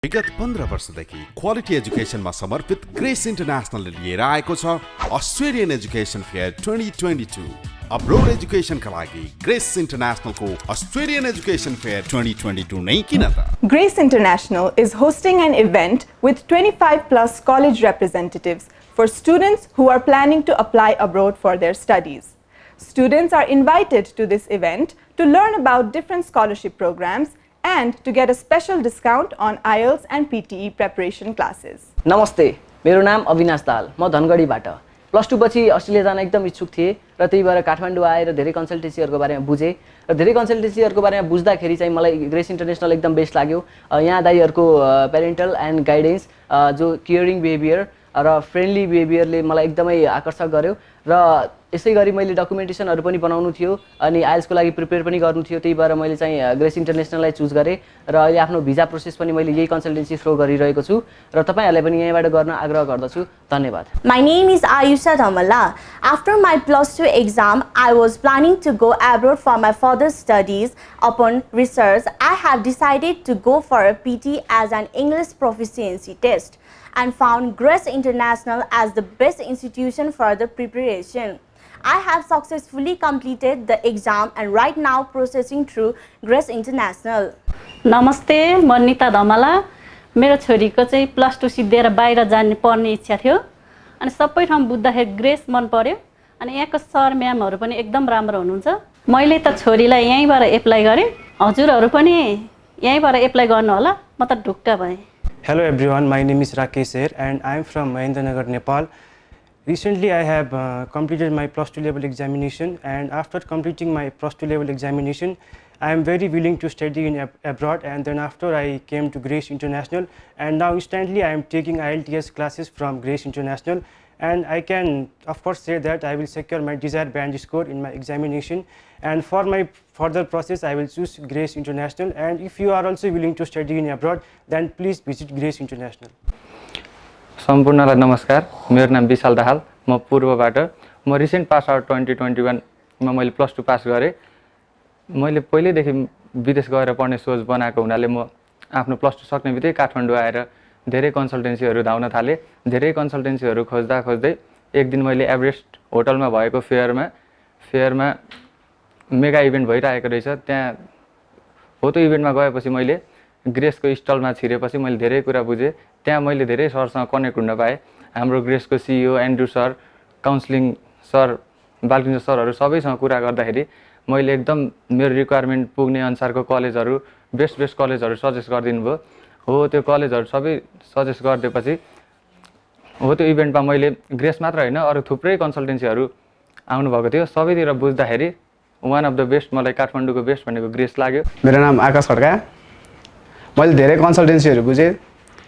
विगत 15 वर्षदेखि क्वालिटी एजुकेसनमा समर्पित ग्रेस इन्टरनेसनलले लिएर आएको छ अस्ट्रेलियन एजुकेसन फेयर 2022। अब्रोड एजुकेसनका लागि ग्रेस इन्टरनेसनलको अस्ट्रेलियन एजुकेसन फेयर 2022 नै किन त? Grace International is hosting an event with 25 plus college representatives for students who are planning to apply abroad for their studies. Students are invited to this event to learn about different scholarship programs and to get a special discount on IELTS and PTE preparation classes. नमस्ते, मेरो नाम अविनाश दाल, म धनगढीबाट +2 पछि Australia जान एकदम इच्छुक थिए र त्यही भएर काठमाडौँ आएर धेरै कन्सल्टेन्सीहरुको बारेमा बुझे र धेरै कन्सल्टेन्सीहरुको बारेमा बुझ्दाखेरि चाहिँ मलाई ग्रेस इन्टरनेसनल एकदम बेस्ट लाग्यो। यहाँ दाइहरुको पेरेन्टल एन्ड गाइडेन्स जो केयरिङ बिहेभियर र फ्रेन्डली बिहेभियरले मलाई एकदमै आकर्षक गर्यो र यसै गरी मैले डकुमेन्टेसनहरु पनि बनाउनु थियो अनि आइएल्सको लागि प्रिपेयर पनि गर्नु थियो। त्यही भएर मैले चाहिँ ग्रेस इन्टरनेसनललाई चुज गरे र अहिले आफ्नो भिजा प्रोसेस पनि मैले यही कन्सल्टेन्सी थ्रू गरिरहेको छु र तपाईहरुलाई पनि यहीँबाट गर्न आग्रह गर्दछु। धन्यवाद। My name is Ayusha Dhamala. After my +2 exam, I was planning to go abroad for my further studies. Upon research, I have decided to go for a PT as an English proficiency test and found Grace International as the best institution for the preparation. I have successfully completed the exam and right now processing through Grace International. नमस्ते, म निता धमला। मेरो छोरीको चाहिँ +2 सिद्धेर बाहिर जाने पर्ने इच्छा थियो अनि सबै ठाउँ बुझ्दाखेरि ग्रेस मन पर्यो अनि यहाँको सर म्यामहरु पनि एकदम राम्रो हुनुहुन्छ। मैले त छोरीलाई यहीँबाट एप्लाई गरे, हजुरहरु पनि यहीँबाट एप्लाई गर्नु होला, म त ढुक्क भएँ। Hello everyone, my name is Rakesh here and I am from Mahendranagar, Nepal. Recently I have completed my +2 level examination and after completing my +2 level examination I am very willing to study in abroad and then after I came to Grace International and now instantly I am taking IELTS classes from Grace International and I can of course say that I will secure my desired band score in my examination and for my further process I will choose Grace International and if you are also willing to study in abroad then please visit Grace International. सम्पूर्णलाई नमस्कार, मेरो नाम विशाल दाहाल, म पूर्वबाट। म recent pass out 2021 मा मैले +2 पास गरे। मैले पहिलेदेखि विदेश गएर पढ्ने सोच बनाएको हुनाले म आफ्नो +2 सक्ने बित्तिकै काठमाडौँ आएर धेरै कन्सल्टेन्सीहरु धाउन थाले। धेरै कन्सल्टेन्सीहरु खोज्दा खोज्दै एक दिन मैले एभरेस्ट होटलमा भएको फेयरमा मेगा इभेन्ट भइरहेको रहेछ। त्यहाँ हो त्यो इभेन्टमा गएपछि मैले ग्रेसको स्टलमा छिरेपछि मैले धेरै कुरा बुझे। त्यहाँ मैले धेरै सरसँग कनेक्ट हुन पाएँ। हाम्रो ग्रेसको CEO Andrew sir, counselling sir, Balkrishna सरहरु सबैसँग कुरा गर्दाखेरि मैले एकदम मेरो रिक्वायरमेन्ट पुग्ने अनुसारको कलेजहरु बेस्ट कलेजहरु सजेस्ट गरिदिनु भयो। हो त्यो कलेजहरु सबै सजेस्ट गरिदिएपछि हो त्यो इभेन्टमा मैले ग्रेस मात्र हैन अरु थुप्रै कन्सल्टेन्सीहरु आउनु भएको थियो। सबैतिर बुझ्दाखेरि वान अफ द बेस्ट मलाई काठमाडौँको बेस्ट भनेको ग्रेस लाग्यो। मेरो नाम आकाश खड्का। मैले धेरै कन्सल्टेन्सीहरु बुझे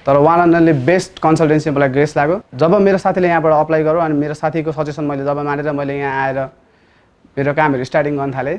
तर one and only best consultancy मलाई ग्रेस लाग्यो। जब मेरो साथीले यहाँबाट अप्लाई गर्यो अनि मेरो साथीको सजेसन मैले जब मानेर मैले यहाँ आएर मेरो कामहरु स्टार्टिङ गर्न थाले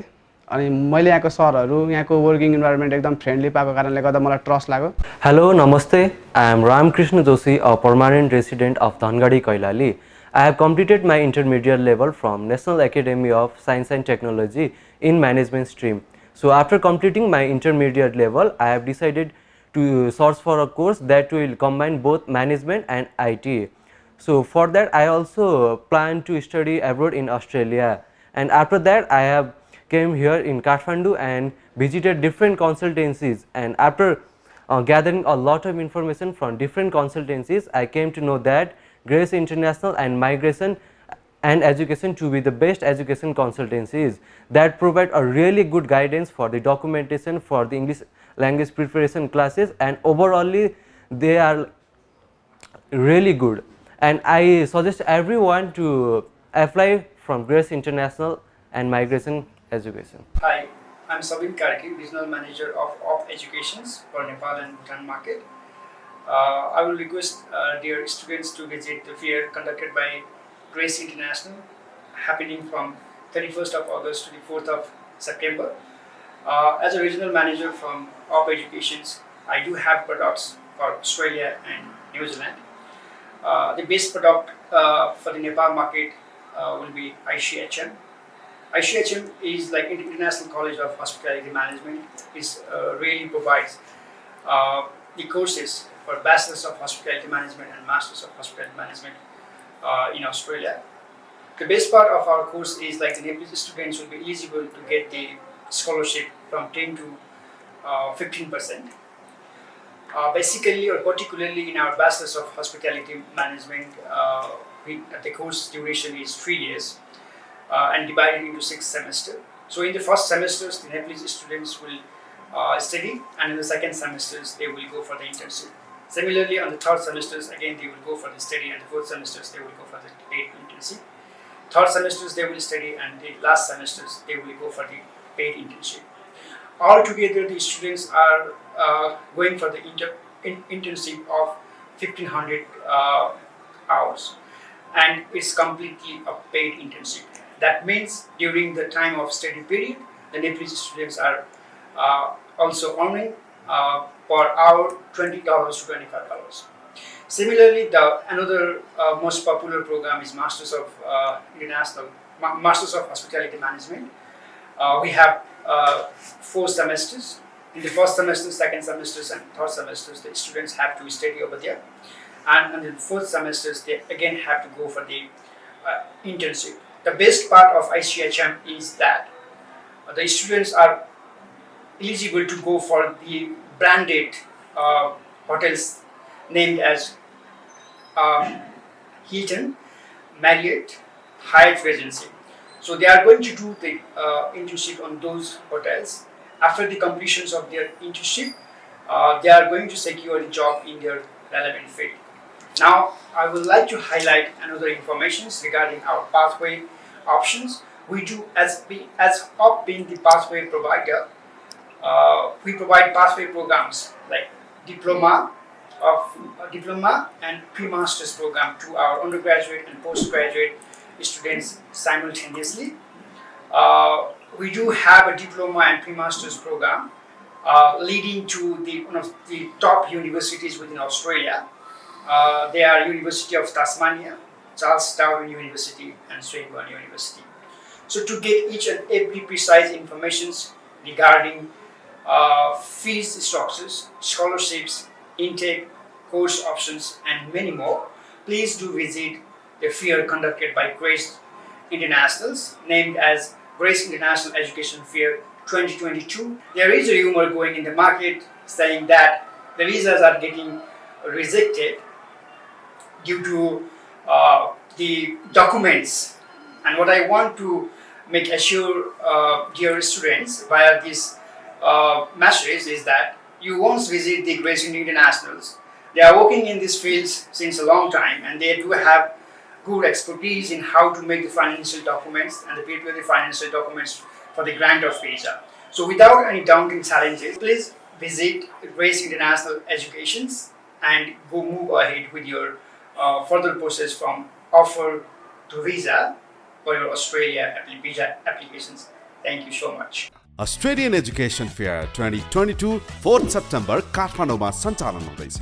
अनि मैले यहाँको सरहरु यहाँको वर्किङ इन्भाइरोमेन्ट एकदम फ्रेन्डली पाएको कारणले गर्दा मलाई ट्रस्ट लाग्यो। Hello, Namaste. I am Ramkrishna Joshi, a permanent resident of Dhangadi, Kailali. I have completed my intermediate level from National Academy of Science and Technology in management stream. So after completing my intermediate level, I have decided to search for a course that will combine both management and IT. So for that I also plan to study abroad in Australia and after that I have came here in Kathmandu and visited different consultancies and after gathering a lot of information from different consultancies I came to know that Grace International and Migration and Education to be the best education consultancies that provide a really good guidance for the documentation for the English language preparation classes and overall they are really good and I suggest everyone to apply from Grace International and Migration Education. Hi, I'm Sabin Karki, Regional Manager of Educations for Nepal and Bhutan market. I will request dear students to visit the fair conducted by Grace International happening from 31st of August to the 4th of September. As a regional manager from Op Educations, I do have products for Australia and New Zealand. The best product for the Nepal market will be ICHM. ICHM is like International College of Hospitality Management. It really provides the courses for Bachelors of Hospitality Management and Masters of Hospitality Management in Australia. The best part of our course is like the Nepalese students will be eligible to get the scholarship from 10 to 15%. Basically or particularly in our Bachelors of Hospitality Management, the course duration is 3 years and divided into 6 semesters. So in the first semesters, the Nepalese students will study, and in the second semesters, they will go for the internship. Similarly, on the third semesters, again, they will go for the study, and the fourth semesters, they will go for the paid internship. Third semesters, they will study, and the last semesters, they will go for the paid internship. Altogether, the students are going for the internship of 1,500 hours, and it's completely a paid internship. That means during the time of study period, the Nepalese students are also earning per hour $20 to $25. Similarly, another most popular program is Masters of Hospitality Management. We have 4 semesters. In the first semester, second semesters, and third semesters, the students have to study over there. And in the fourth semesters, they again have to go for the internship. The best part of ICHM is that the students are eligible to go for the branded hotels named as Hilton, Marriott, Hyatt Regency. So they are going to do the internship on those hotels. After the completion of their internship, they are going to secure a job in their relevant field. Now, I would like to highlight another information regarding our pathway options. We do, as UP being the pathway provider, we provide pathway programs like diploma and pre-master's program to our undergraduate and postgraduate students simultaneously. We do have a diploma and pre-master's program leading to one of the top universities within Australia. They are University of Tasmania, Charles Darwin University, and Swinburne University. So to get each and every precise information regarding fees structures, scholarships, intake, course options, and many more, please do visit the fair conducted by Grace Internationals, named as Grace International Education Fair 2022. There is a rumor going in the market saying that the visas are getting rejected due to the documents. And what I want to make assure dear students via this message is that you once visit the Grace Internationals. They are working in this field since a long time, and they do have good expertise in how to make the financial documents and prepare the financial documents for the grant of visa. So without any daunting challenges, please visit Grace International Educations and go move ahead with your further process from offer to visa for your Australia visa applications. Thank you so much. Australian education fair 2022 4 September काठमाडौँमा सञ्चालन हुँदैछ।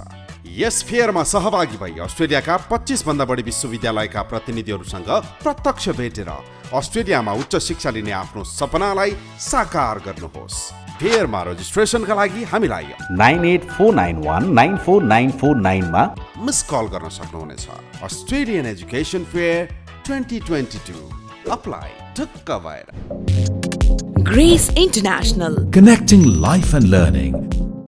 Yes फेयरमा सहभागी भई अस्ट्रेलियाका 25 भन्दा बढी विश्वविद्यालयका प्रतिनिधिहरूसँग प्रत्यक्ष भेटेर अस्ट्रेलियामा उच्च शिक्षा लिने आफ्नो सपनालाई साकार गर्नुहोस्। फेयरमा रजिस्ट्रेसनका लागि हामीलाई 9849194949 मा मिस कल गर्न सक्नुहुनेछ। Australian education fair 2022 apply to कभएर। Grace International, connecting life and learning.